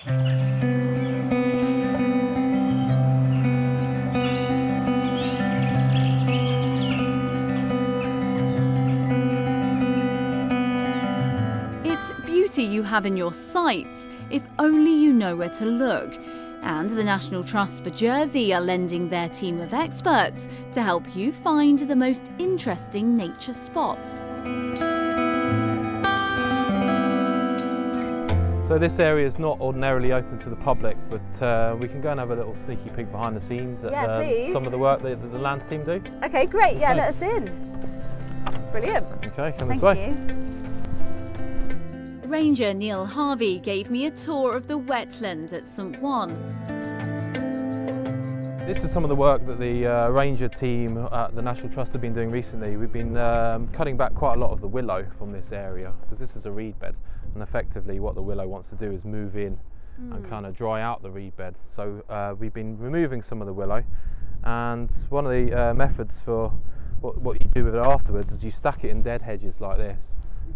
You have in your sights if only you know where to look. And the National Trust for Jersey are lending their team of experts to help you find the most interesting nature spots. So this area is not ordinarily open to the public, but we can go and have a little sneaky peek behind the scenes at some of the work that the lands team do. Okay, great. Yeah, let us in. Brilliant. Okay, come this way. Thank you. Ranger Neil Harvey gave me a tour of the wetland at St Juan. This is some of the work that the ranger team at the National Trust have been doing recently. We've been cutting back quite a lot of the willow from this area because this is a reed bed, and effectively what the willow wants to do is move in and kind of dry out the reed bed. So we've been removing some of the willow, and one of the methods for what you do with it afterwards is you stack it in dead hedges like this.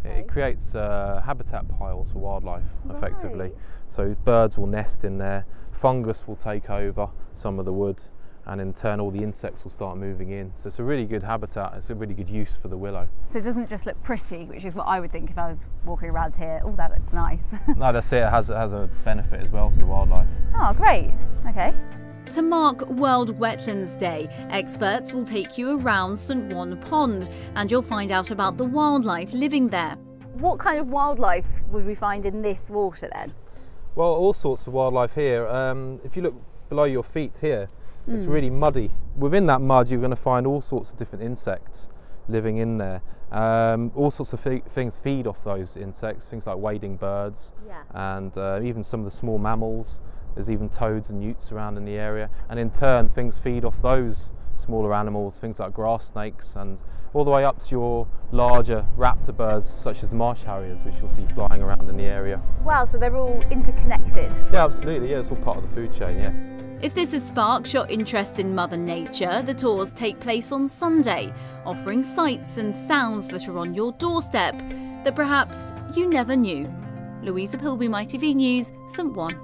It creates habitat piles for wildlife, effectively. So birds will nest in there, fungus will take over some of the wood, and in turn all the insects will start moving in. So it's a really good habitat, it's a really good use for the willow. So it doesn't just look pretty, which is what I would think if I was walking around here. Oh, that looks nice. No, that's it, it has a benefit as well to the wildlife. Oh, great, okay. To mark World Wetlands Day, experts will take you around St Juan Pond and you'll find out about the wildlife living there. What kind of wildlife would we find in this water then? Well, all sorts of wildlife here. If you look below your feet here, it's really muddy. Within that mud you're going to find all sorts of different insects living in there. All sorts of things feed off those insects, things like wading birds, and even some of the small mammals. There's even toads and newts around in the area, and in turn things feed off those smaller animals, things like grass snakes, and all the way up to your larger raptor birds such as marsh harriers, which you'll see flying around in the area. Wow, so they're all interconnected? Yeah, absolutely, yeah, it's all part of the food chain, yeah. If this has sparked your interest in Mother Nature, the tours take place on Sunday, offering sights and sounds that are on your doorstep that perhaps you never knew. Louisa, Pilbeam, ITV News, St Juan.